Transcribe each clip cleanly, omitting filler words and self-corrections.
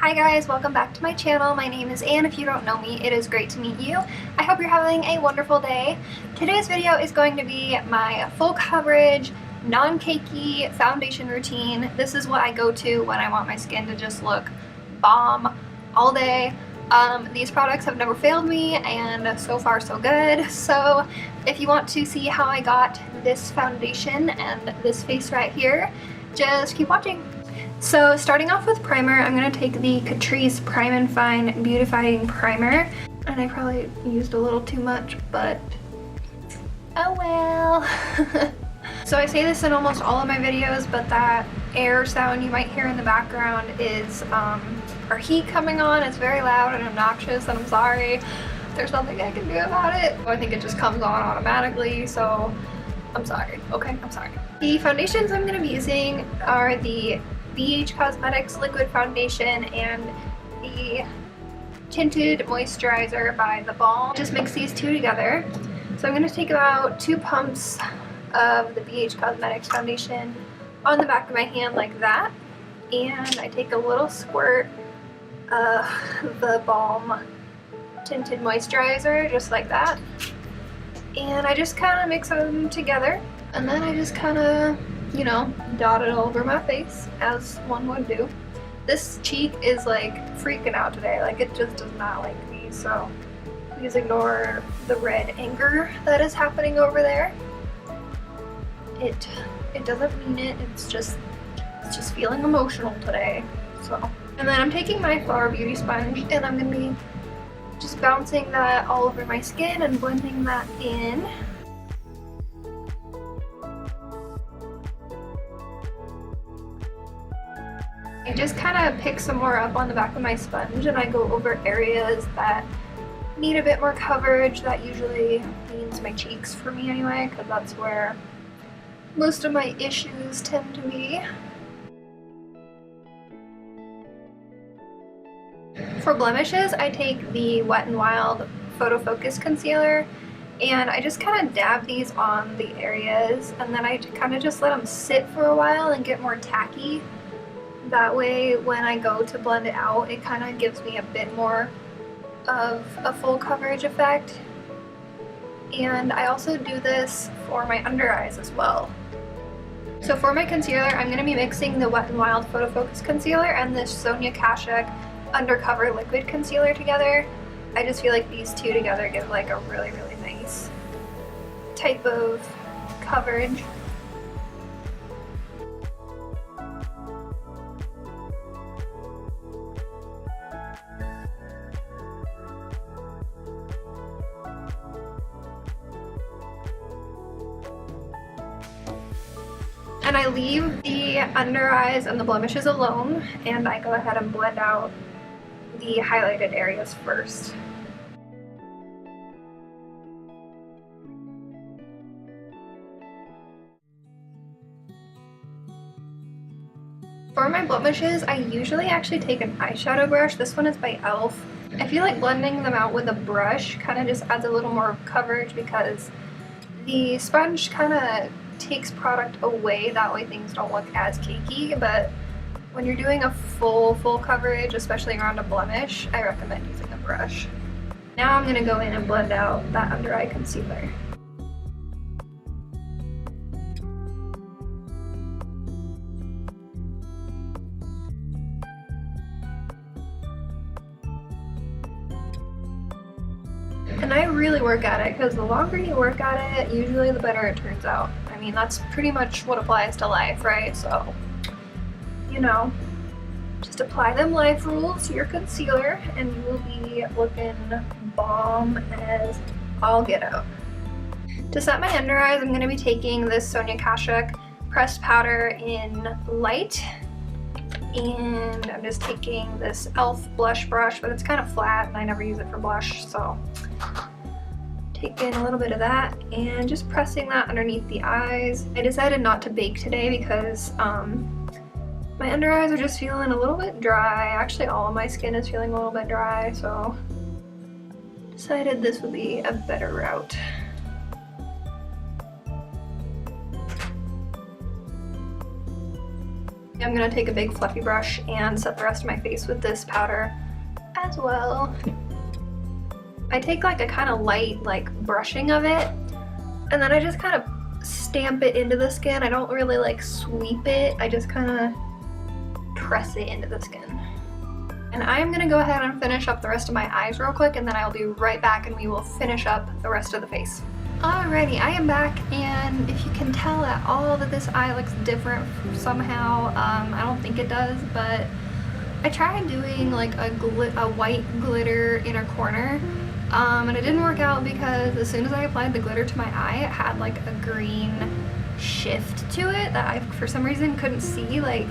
Hi guys, welcome back to my channel. My name is Anne. If you don't know me, it is great to meet you. I hope you're having a wonderful day. Today's video is going to be my full coverage, non-cakey foundation routine. This is what I go to when I want my skin to just look bomb all day. These products have never failed me and so far so good. So if you want to see how I got this foundation and this face right here, just keep watching. So starting off with primer, I'm going to take the Catrice Prime and Fine Beautifying Primer. And I probably used a little too much, but oh well. So I say this in almost all of my videos, but that air sound you might hear in the background is our heat coming on. It's very loud and obnoxious, and I'm sorry. There's nothing I can do about it. I think it just comes on automatically, so I'm sorry. Okay, I'm sorry. The foundations I'm going to be using are the BH Cosmetics Liquid Foundation and the Tinted Moisturizer by the Balm. Just mix these two together. So I'm going to take about 2 pumps of the BH Cosmetics Foundation on the back of my hand like that. And I take a little squirt of the Balm Tinted Moisturizer just like that. And I just kind of mix them together. And then I just kind of, you know, dot it all over my face as one would do. This cheek is like freaking out today. Like it just does not like me. So please ignore the red anger that is happening over there. It doesn't mean it. It's just feeling emotional today. So, and then I'm taking my Flower Beauty sponge and I'm gonna be just bouncing that all over my skin and blending that in. I just kind of pick some more up on the back of my sponge and I go over areas that need a bit more coverage. That usually means my cheeks for me anyway, because that's where most of my issues tend to be. For blemishes, I take the Wet n Wild Photo Focus Concealer and I just kind of dab these on the areas and then I kind of just let them sit for a while and get more tacky. That way when I go to blend it out, it kind of gives me a bit more of a full coverage effect. And I also do this for my under eyes as well. So for my concealer, I'm going to be mixing the Wet n Wild Photo Focus Concealer and this Sonia Kashuk Undercover Liquid Concealer together. I just feel like these two together give like a really, really nice type of coverage. And I leave the under eyes and the blemishes alone, and I go ahead and blend out the highlighted areas first. For my blemishes, I usually actually take an eyeshadow brush. This one is by e.l.f. I feel like blending them out with a brush kind of just adds a little more coverage because the sponge kind of takes product away. That way things don't look as cakey, but when you're doing a full coverage, especially around a blemish, I recommend using a brush. Now I'm going to go in and blend out that under eye concealer. And I really work at it because the longer you work at it, usually the better it turns out. I mean, that's pretty much what applies to life, right? So, you know, just apply them life rules to your concealer and you will be looking bomb as all get out. To set my under eyes, I'm going to be taking this Sonia Kashuk pressed powder in light. And I'm just taking this e.l.f. blush brush, but it's kind of flat and I never use it for blush, so taking a little bit of that and just pressing that underneath the eyes. I decided not to bake today because my under eyes are just feeling a little bit dry. Actually, all of my skin is feeling a little bit dry, so decided this would be a better route. I'm gonna take a big fluffy brush and set the rest of my face with this powder as well. I take like a kind of light like brushing of it, and then I just kind of stamp it into the skin. I don't really like sweep it, I just kind of press it into the skin. And I am gonna go ahead and finish up the rest of my eyes real quick, and then I'll be right back and we will finish up the rest of the face. Alrighty, I am back, and if you can tell at all that this eye looks different somehow, I don't think it does, but I tried doing like a white glitter inner corner, and it didn't work out because as soon as I applied the glitter to my eye, it had like a green shift to it that I for some reason couldn't see. Like,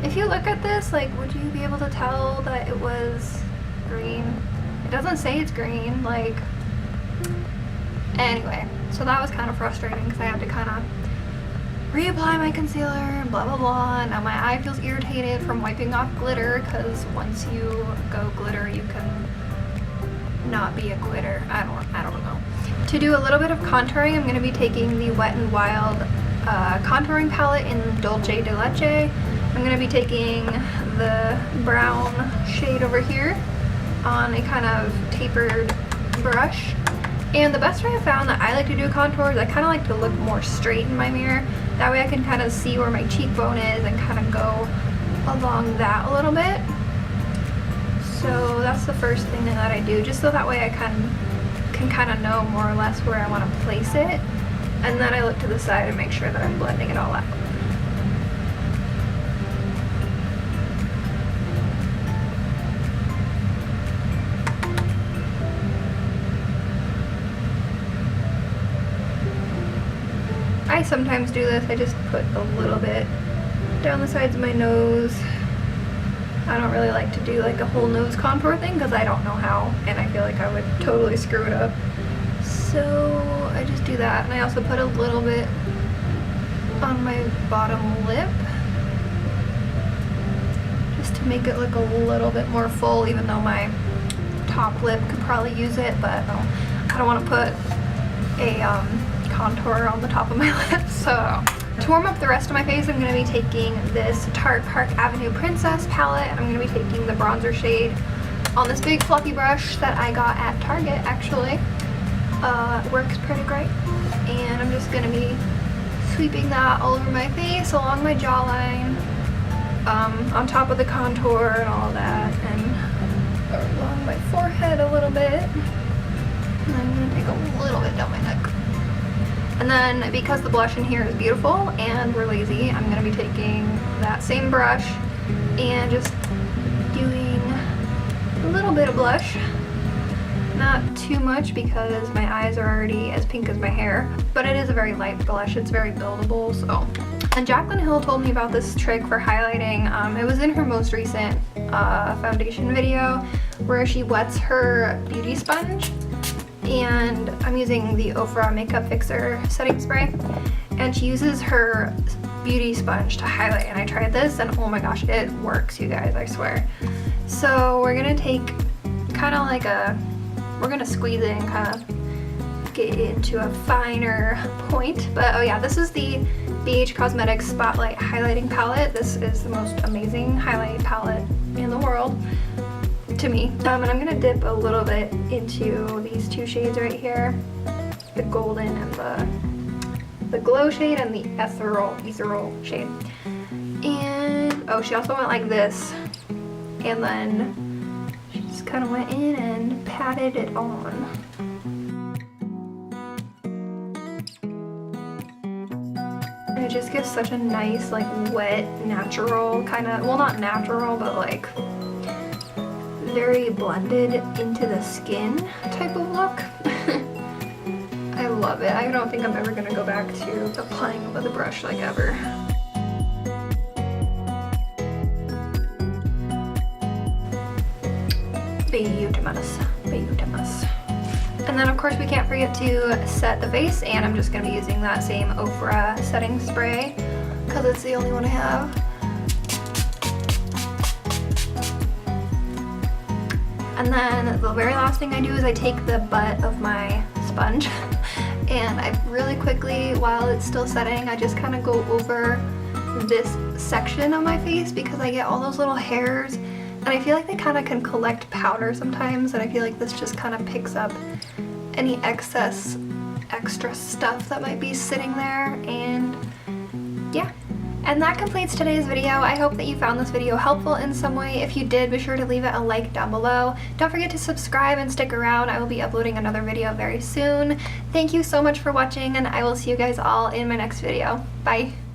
if you look at this, like, would you be able to tell that it was green? It doesn't say it's green, like, anyway, so that was kind of frustrating because I had to kind of reapply my concealer and blah blah blah. Now my eye feels irritated from wiping off glitter because once you go glitter, you can not be a glitter. I don't know. To do a little bit of contouring, I'm going to be taking the Wet n Wild contouring palette in Dulce de Leche. I'm going to be taking the brown shade over here on a kind of tapered brush. And the best way I found that I like to do contours, I kind of like to look more straight in my mirror. That way I can kind of see where my cheekbone is and kind of go along that a little bit. So that's the first thing that I do, just so that way I can kind of know more or less where I want to place it. And then I look to the side and make sure that I'm blending it all out. I sometimes do this, I just put a little bit down the sides of my nose. I don't really like to do like a whole nose contour thing because I don't know how, and I feel like I would totally screw it up. So I just do that, and I also put a little bit on my bottom lip just to make it look a little bit more full, even though my top lip could probably use it, but I don't want to put a contour on the top of my lips. So to warm up the rest of my face, I'm going to be taking this Tarte Park Ave Princess palette, and I'm going to be taking the bronzer shade on this big fluffy brush that I got at Target, actually. It works pretty great. And I'm just going to be sweeping that all over my face, along my jawline, on top of the contour and all that, and along my forehead a little bit. And I'm going to take a little bit down my neck. And then, because the blush in here is beautiful and we're lazy, I'm going to be taking that same brush and just doing a little bit of blush. Not too much because my eyes are already as pink as my hair, but it is a very light blush. It's very buildable, so. And Jaclyn Hill told me about this trick for highlighting. It was in her most recent foundation video where she wets her beauty sponge. And I'm using the OFRA Makeup Fixer setting spray, and she uses her beauty sponge to highlight, and I tried this and oh my gosh, it works, you guys, I swear. So we're gonna take kind of like we're gonna squeeze it and kind of get it into a finer point. But oh yeah, this is the BH Cosmetics Spotlight Highlighting Palette. This is the most amazing highlight palette in the world, to me. And I'm gonna dip a little bit into these two shades right here, the golden and the glow shade and the ethereal shade. And oh, she also went like this, and then she just kind of went in and patted it on. And it just gives such a nice, like, wet, natural kind of, well, not natural, but like very blended into the skin type of look. I love it. I don't think I'm ever gonna go back to applying it with a brush like ever. Beautimous. And then of course we can't forget to set the face, and I'm just gonna be using that same OFRA setting spray because it's the only one I have. And then the very last thing I do is I take the butt of my sponge and I really quickly, while it's still setting, I just kind of go over this section of my face because I get all those little hairs, and I feel like they kind of can collect powder sometimes, and I feel like this just kind of picks up any extra stuff that might be sitting there. And yeah. And that completes today's video. I hope that you found this video helpful in some way. If you did, be sure to leave it a like down below. Don't forget to subscribe and stick around. I will be uploading another video very soon. Thank you so much for watching, and I will see you guys all in my next video. Bye!